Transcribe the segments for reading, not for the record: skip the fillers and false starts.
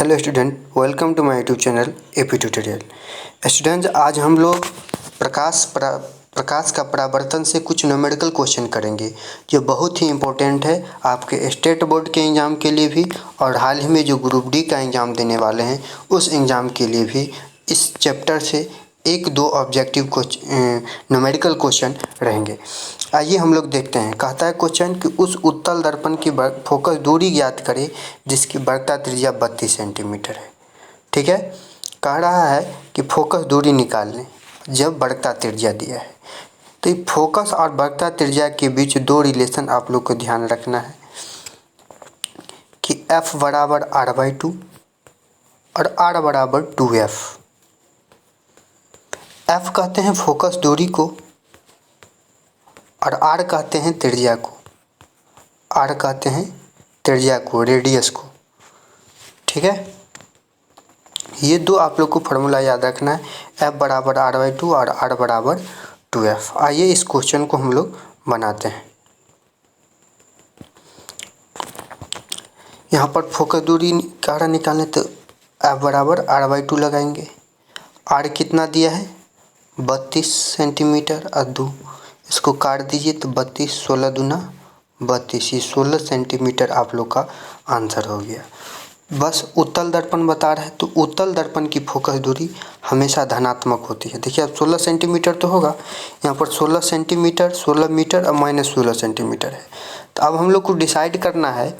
Hello student, welcome to my YouTube channel AP tutorial. Students, आज हम लोग प्रकाश का परावर्तन से कुछ न्यूमेरिकल क्वेश्चन करेंगे जो बहुत ही इम्पोर्टेंट है आपके स्टेट बोर्ड के एग्ज़ाम के लिए भी, और हाल ही में जो ग्रुप डी का एग्ज़ाम देने वाले हैं उस एग्ज़ाम के लिए भी। इस चैप्टर से एक दो ऑब्जेक्टिव न्यूमेरिकल क्वेश्चन रहेंगे। आइए हम लोग देखते हैं। कहता है क्वेश्चन कि उस उत्तल दर्पण की फोकस दूरी ज्ञात करें जिसकी वक्रता त्रिज्या 32 सेंटीमीटर है। ठीक है, कह रहा है कि फोकस दूरी निकाल लें जब वक्रता त्रिज्या दिया है। तो ये फोकस और वक्रता त्रिज्या के बीच दो रिलेशन आप लोग को ध्यान रखना है कि F बराबर R/2 और R बराबर 2F। F कहते हैं फोकस दूरी को और R कहते हैं त्रिज्या को। R कहते हैं त्रिज्या को, रेडियस को। ठीक है, ये दो आप लोग को फॉर्मूला याद रखना है, F बराबर R/2 और R बराबर 2F। आइए इस क्वेश्चन को हम लोग बनाते हैं। यहाँ पर फोकस दूरी कह रहा निकालने, तो F बराबर R/2 लगाएंगे। R कितना दिया है 32 सेंटीमीटर और 2, इसको काट दीजिए तो 32 16 दूना 32, ये 16 सेंटीमीटर आप लोग का आंसर हो गया। बस उत्तल दर्पण बता रहा है तो उत्तल दर्पण की फोकस दूरी हमेशा धनात्मक होती है। देखिए अब 16 सेंटीमीटर तो होगा, यहाँ पर 16 सेंटीमीटर 16 मीटर और -16 सेंटीमीटर है। तो अब हम लोग को डिसाइड करना है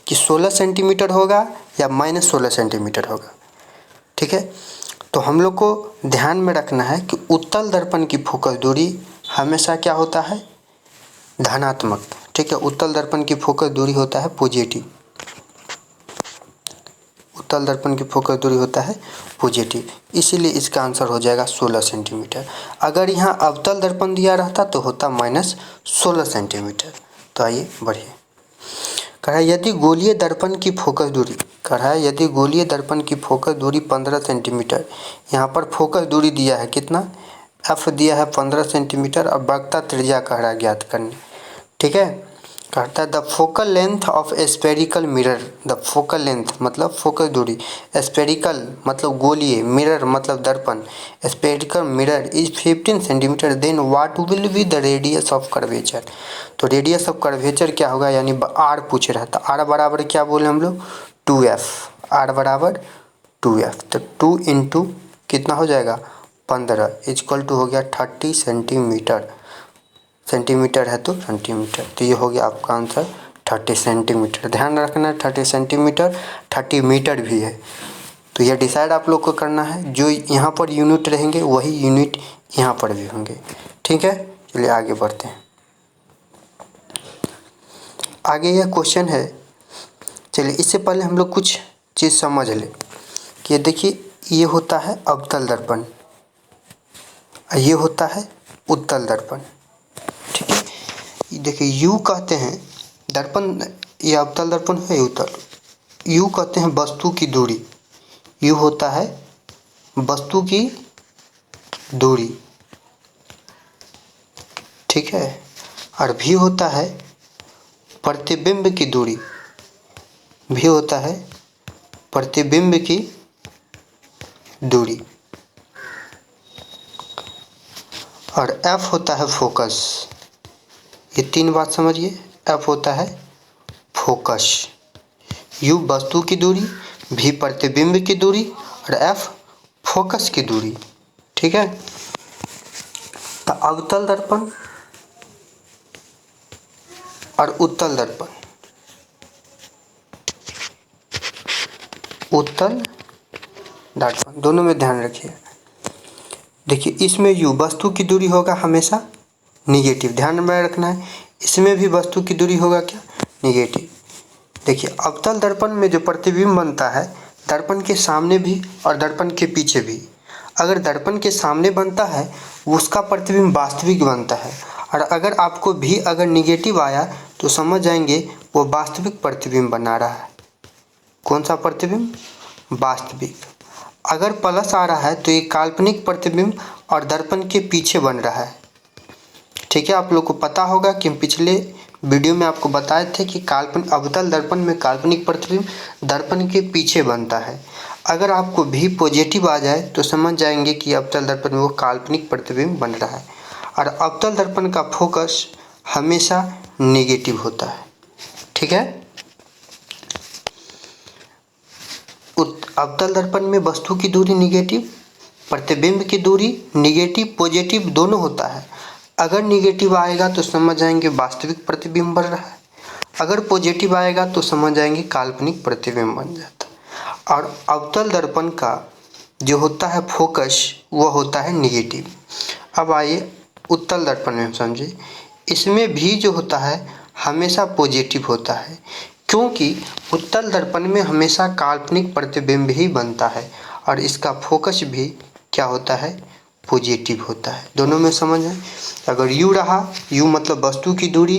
कि 16 सेंटीमीटर होगा या -16 सेंटीमीटर होगा। ठीक है, तो हम लोग को ध्यान में रखना है कि उत्तल दर्पण की फोकस दूरी हमेशा क्या होता है, धनात्मक। ठीक है, उत्तल दर्पण की फोकस दूरी होता है पॉजिटिव। उत्तल दर्पण की फोकस दूरी होता है पॉजिटिव, इसीलिए इसका आंसर हो जाएगा 16 सेंटीमीटर। अगर यहाँ अवतल दर्पण दिया रहता तो होता -16 सेंटीमीटर। तो आइए बढ़िए। कह रहा है यदि गोलीय दर्पण की फोकस दूरी, कह रहा है यदि गोलीय दर्पण की फोकस दूरी 15 सेंटीमीटर, यहाँ पर फोकस दूरी दिया है कितना, F दिया है 15 सेंटीमीटर और वक्रता त्रिज्या कह रहा है ज्ञात करने। ठीक है, कहता है the focal length of spherical mirror, the focal length मतलब फोकस दूरी, स्फेरिकल मतलब गोलीय, मिरर मतलब दर्पण, spherical mirror is 15 centimetre, then what will be the radius of curvature. तो रेडियस ऑफ कर्वेचर क्या होगा, यानी R पूछ रहा था। R बराबर क्या बोले हम लोग 2F, R बराबर 2F। तो 2 इंटू कितना हो जाएगा 15 इक्वल टू हो गया 30 सेंटीमीटर। सेंटीमीटर है तो सेंटीमीटर, तो ये हो गया आपका आंसर 30 सेंटीमीटर। ध्यान रखना 30 सेंटीमीटर 30 मीटर भी है, तो ये डिसाइड आप लोग को करना है। जो यहाँ पर यूनिट रहेंगे वही यूनिट यहाँ पर भी होंगे। ठीक है, चलिए आगे बढ़ते हैं। आगे यह क्वेश्चन है, चलिए इससे पहले हम लोग कुछ चीज़ समझ लें कि देखिए ये होता है अवतल दर्पण, ये होता है उत्तल दर्पण। ठीक है, देखिए U कहते हैं दर्पण, ये अवतल दर्पण है उत्तल। U कहते हैं वस्तु की दूरी, U होता है वस्तु की दूरी। ठीक है, और V होता है प्रतिबिंब की दूरी, V होता है प्रतिबिंब की दूरी, और F होता है फोकस। ये तीन बात समझिए, F होता है फोकस, U वस्तु की दूरी, V प्रतिबिंब की दूरी और F फोकस की दूरी। ठीक है, तो अवतल दर्पण और उत्तल दर्पण, उत्तल दर्पण दोनों में ध्यान रखिए। देखिए इसमें U वस्तु की दूरी होगा हमेशा निगेटिव, ध्यान में रखना है। इसमें भी वस्तु की दूरी होगा क्या, निगेटिव। देखिए अवतल दर्पण में जो प्रतिबिंब बनता है दर्पण के सामने भी और दर्पण के पीछे भी। अगर दर्पण के सामने बनता है उसका प्रतिबिंब वास्तविक बनता है, और अगर आपको भी अगर निगेटिव आया तो समझ जाएंगे वो वास्तविक प्रतिबिंब बना रहा है। कौन सा प्रतिबिंब, वास्तविक। अगर प्लस आ रहा है तो ये काल्पनिक प्रतिबिंब और दर्पण के पीछे बन रहा है। ठीक है, आप लोग को पता होगा कि हम पिछले वीडियो में आपको बताए थे कि काल्पनिक अवतल दर्पण में काल्पनिक प्रतिबिंब दर्पण के पीछे बनता है। अगर आपको भी पॉजिटिव आ जाए तो समझ जाएंगे कि अवतल दर्पण में वो काल्पनिक प्रतिबिंब बन रहा है। और अवतल दर्पण का फोकस हमेशा नेगेटिव होता है। ठीक है। अवतल दर्पण में वस्तु की दूरी निगेटिव, प्रतिबिंब की दूरी निगेटिव पॉजिटिव दोनों होता है। अगर निगेटिव आएगा तो समझ जाएंगे वास्तविक प्रतिबिंब बन रहा है, अगर पॉजिटिव आएगा तो समझ जाएंगे काल्पनिक प्रतिबिंब बन जाता है। और अवतल दर्पण का जो होता है फोकस वह होता है निगेटिव। अब आइए उत्तल दर्पण में हम समझे, इसमें भी जो होता है हमेशा पॉजिटिव होता है, क्योंकि उत्तल दर्पण में हमेशा काल्पनिक प्रतिबिंब ही बनता है और इसका फोकस भी क्या होता है, पॉजिटिव होता है। दोनों में समझ है। अगर यू रहा, यू मतलब वस्तु की दूरी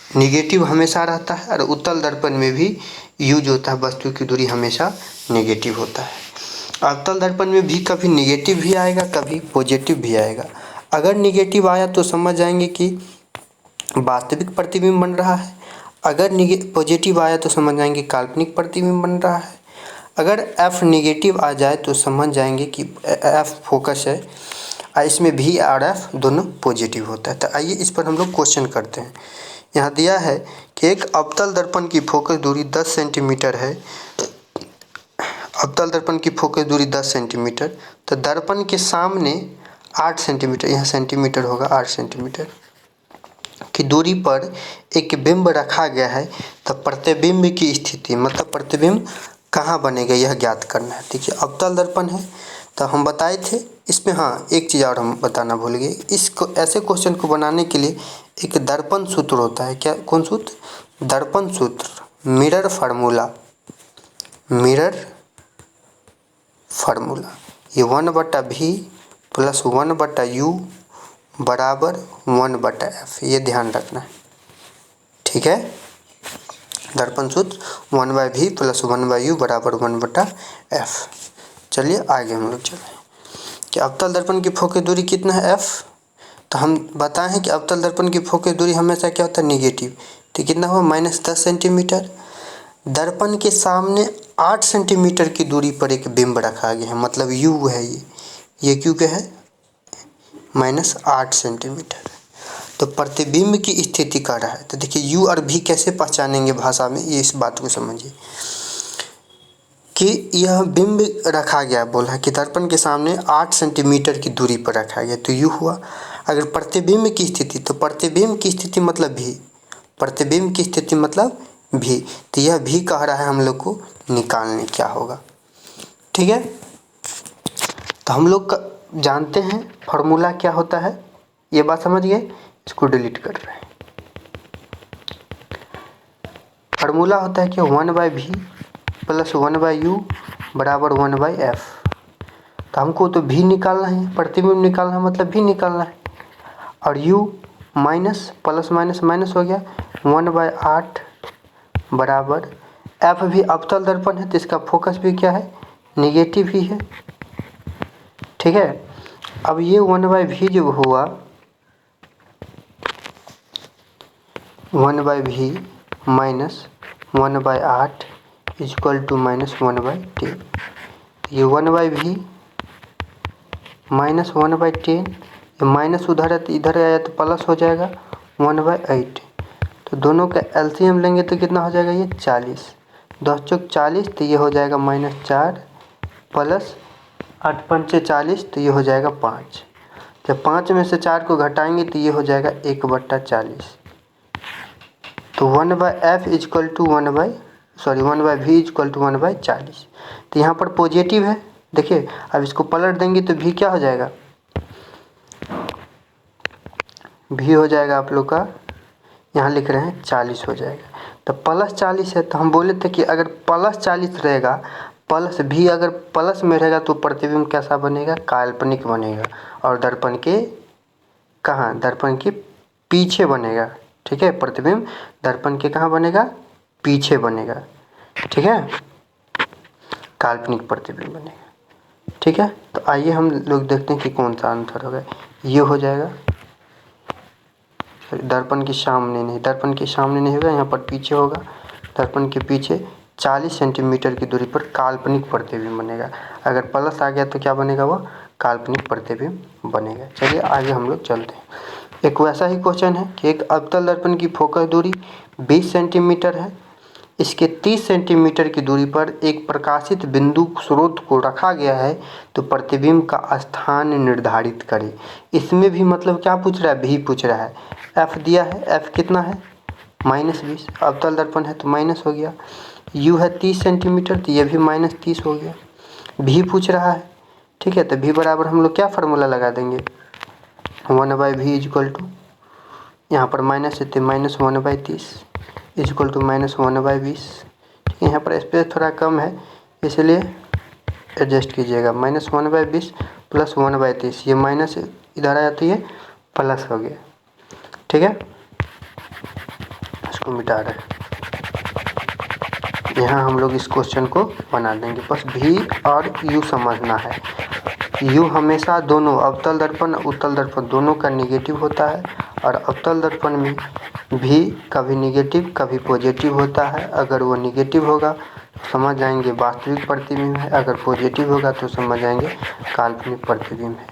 निगेटिव हमेशा रहता है, और उत्तल दर्पण में भी यू जो होता है वस्तु की दूरी हमेशा नेगेटिव होता है। अवतल दर्पण में भी कभी निगेटिव भी आएगा, कभी पॉजिटिव भी आएगा। अगर निगेटिव आया तो समझ जाएंगे कि वास्तविक प्रतिबिंब बन रहा है, अगर पॉजिटिव आया तो समझ जाएंगे काल्पनिक प्रतिबिंब बन रहा है। अगर एफ निगेटिव आ जाए तो समझ जाएंगे कि एफ फोकस है, इसमें भी और एफ दोनों पॉजिटिव होता है। तो आइए इस पर हम लोग क्वेश्चन करते हैं। यहाँ दिया है कि एक अवतल दर्पण की फोकस दूरी 10 सेंटीमीटर है। अवतल दर्पण की फोकस दूरी 10 सेंटीमीटर, तो दर्पण के सामने 8 सेंटीमीटर, यहाँ सेंटीमीटर होगा 8 सेंटीमीटर की दूरी पर एक बिंब रखा गया है। तो प्रतिबिंब की स्थिति मतलब प्रतिबिंब कहाँ बनेगा यह ज्ञात करना है। देखिए अवतल दर्पण है तो हम बताए थे इसमें, हाँ एक चीज़ और हम बताना भूल गए, इसको ऐसे क्वेश्चन को बनाने के लिए एक दर्पण सूत्र होता है। क्या, कौन सूत्र? दर्पण सूत्र, मिरर फार्मूला। मिरर फार्मूला ये 1/v प्लस 1/u बराबर 1/f, ये ध्यान रखना है। ठीक है। दर्पण सूत्र 1/v प्लस 1/u बराबर 1/f। चलिए आगे हम लोग चलें कि अवतल दर्पण की फोकस दूरी कितना है, f। तो हम बताएं हैं कि अवतल दर्पण की फोकस दूरी हमेशा क्या होता है, निगेटिव। तो कितना हुआ, -10 सेंटीमीटर। दर्पण के सामने 8 सेंटीमीटर की दूरी पर एक बिंब रखा गया है, मतलब u है ये क्यों क्या है, -8 सेंटीमीटर। तो प्रतिबिंब की स्थिति कर रहा है। तो देखिए u और v कैसे पहचानेंगे भाषा में, ये इस बात को समझिए कि यह बिंब रखा गया, बोला है कि दर्पण के सामने 8 सेंटीमीटर की दूरी पर रखा गया, तो u हुआ। अगर प्रतिबिंब की स्थिति, तो प्रतिबिंब की स्थिति मतलब v, प्रतिबिंब की स्थिति मतलब v, तो यह v कह रहा है हम लोग को निकालने क्या होगा। ठीक है। तो हम लोग जानते हैं फॉर्मूला क्या होता है, ये बात समझ गए। इसको डिलीट कर रहे हैं। फार्मूला होता है कि 1/v प्लस 1/u बराबर 1/f। तो हमको तो v निकालना है, प्रतिबिंब निकालना है मतलब v निकालना है, और u minus plus minus minus हो गया 1/8 बराबर f। भी अवतल दर्पण है तो इसका फोकस भी क्या है, निगेटिव ही है। ठीक है। अब ये 1/v जो हुआ 1/v माइनस 1/8 इक्वल टू -1/10। ये 1/v माइनस 1/10, ये माइनस उधर है तो इधर आया तो प्लस हो जाएगा 1/8। तो दोनों का एलसीएम लेंगे तो कितना हो जाएगा, ये 40, 10 चौक 40, तो ये हो जाएगा -4 प्लस 8 पंचे 40, तो ये हो जाएगा 5। जब 5 में से 4 को घटाएंगे तो ये हो जाएगा 1/40। तो 1/f equal to 1/v equal to 1/40। तो यहाँ पर पॉजिटिव है। देखिए अब इसको पलट देंगे तो v क्या हो जाएगा, v हो जाएगा आप लोग का, यहाँ लिख रहे हैं 40 हो जाएगा। तो +40 है, तो हम बोले थे कि अगर +40 रहेगा, प्लस v अगर प्लस में रहेगा तो प्रतिबिंब कैसा बनेगा, काल्पनिक बनेगा, और दर्पण के कहाँ, दर्पण के पीछे बनेगा। ठीक है। प्रतिबिंब दर्पण के कहाँ बनेगा, पीछे बनेगा। ठीक है, काल्पनिक प्रतिबिंब बनेगा। ठीक है। तो आइए हम लोग देखते हैं कि कौन सा आंसर होगा। ये हो जाएगा दर्पण के सामने नहीं, दर्पण के सामने नहीं होगा, यहाँ पर पीछे होगा। दर्पण के पीछे 40 सेंटीमीटर की दूरी पर काल्पनिक प्रतिबिंब बनेगा। अगर प्लस आ गया तो क्या बनेगा, वह काल्पनिक प्रतिबिंब बनेगा। चलिए आगे हम लोग चलते हैं। एक वैसा ही क्वेश्चन है कि एक अवतल दर्पण की फोकस दूरी 20 सेंटीमीटर है। इसके 30 सेंटीमीटर की दूरी पर एक प्रकाशित बिंदु स्रोत को रखा गया है, तो प्रतिबिंब का स्थान निर्धारित करें। इसमें भी मतलब क्या पूछ रहा है, भी पूछ रहा है। एफ दिया है, एफ कितना है -20, अवतल दर्पण है तो माइनस हो गया। यू है 30 सेंटीमीटर, तो ये भी -30 हो गया। भी पूछ रहा है, ठीक है, तो भी बराबर हम लोग क्या फार्मूला लगा देंगे, 1/v इक्वल टू, यहाँ पर माइनस है तो -1/30 इक्वल टू -1/20। ठीक है, यहाँ पर स्पेस थोड़ा कम है इसलिए एडजस्ट कीजिएगा। -1/20 प्लस 1/30, ये माइनस इधर आया तो ये प्लस हो गया। ठीक है, इसको मिटा रहे हैं। यहाँ हम लोग इस क्वेश्चन को बना देंगे, बस भी और यू समझना है। यू हमेशा दोनों अवतल दर्पण उत्तल दर्पण दोनों का निगेटिव होता है, और अवतल दर्पण में भी कभी निगेटिव कभी पॉजिटिव होता है। अगर वो निगेटिव होगा तो समझ जाएंगे वास्तविक प्रतिबिंब है, अगर पॉजिटिव होगा तो समझ जाएंगे काल्पनिक प्रतिबिंब है।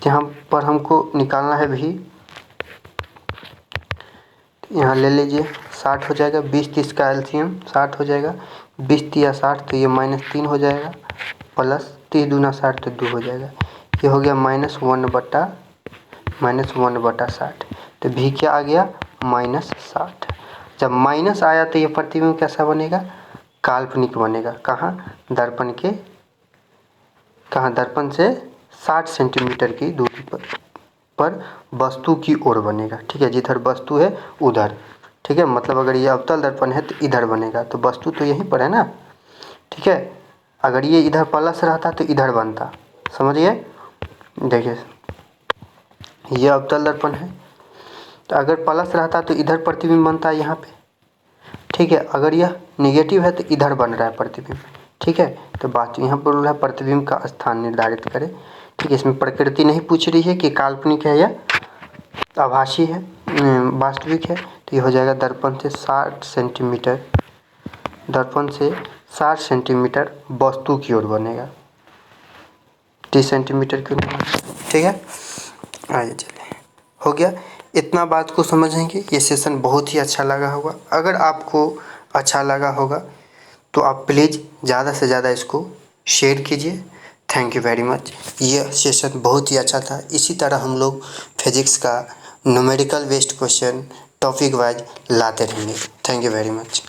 यहाँ पर हमको निकालना है भी, यहाँ ले लीजिए 60 हो जाएगा, 20-30 का एलसीएम 60 हो जाएगा, 20-30 60 तो ये -3 हो जाएगा, प्लस 30 दूना 60 तो 2 हो जाएगा। ये हो गया -1/60। तो भी क्या आ गया, -60। जब माइनस आया तो ये प्रतिबिंब कैसा बनेगा, काल्पनिक बनेगा। कहाँ, दर्पण के, कहाँ, दर्पण से 60 सेंटीमीटर की दूरी पर वस्तु की ओर बनेगा। ठीक है, जिधर वस्तु है उधर। ठीक है, मतलब अगर ये अवतल दर्पण है तो इधर बनेगा, तो वस्तु तो यहीं पर है ना। ठीक है, अगर ये इधर प्लस रहता तो इधर बनता, समझिए। देखिए ये अवतल दर्पण है, तो अगर प्लस रहता तो इधर प्रतिबिंब बनता है यहाँ पे। ठीक है, अगर यह निगेटिव है तो इधर बन रहा है प्रतिबिंब। ठीक है, तो बात यहाँ पर बोल रहा है प्रतिबिंब का स्थान निर्धारित करें। ठीक है, इसमें प्रकृति नहीं पूछ रही है कि काल्पनिक है या आभासी है, वास्तविक है। तो ये हो जाएगा दर्पण से 60 सेंटीमीटर, दर्पण से 60 सेंटीमीटर वस्तु की ओर बनेगा, 30 सेंटीमीटर की ओर। ठीक है, आइए चलिए, हो गया। इतना बात को समझेंगे, ये सेशन बहुत ही अच्छा लगा होगा। अगर आपको अच्छा लगा होगा तो आप प्लीज़ ज़्यादा से ज़्यादा इसको शेयर कीजिए। Thank you very much. यह सेशन बहुत ही अच्छा था। इसी तरह हम लोग फिजिक्स का numerical based question topic wise लाते रहेंगे। Thank you very much.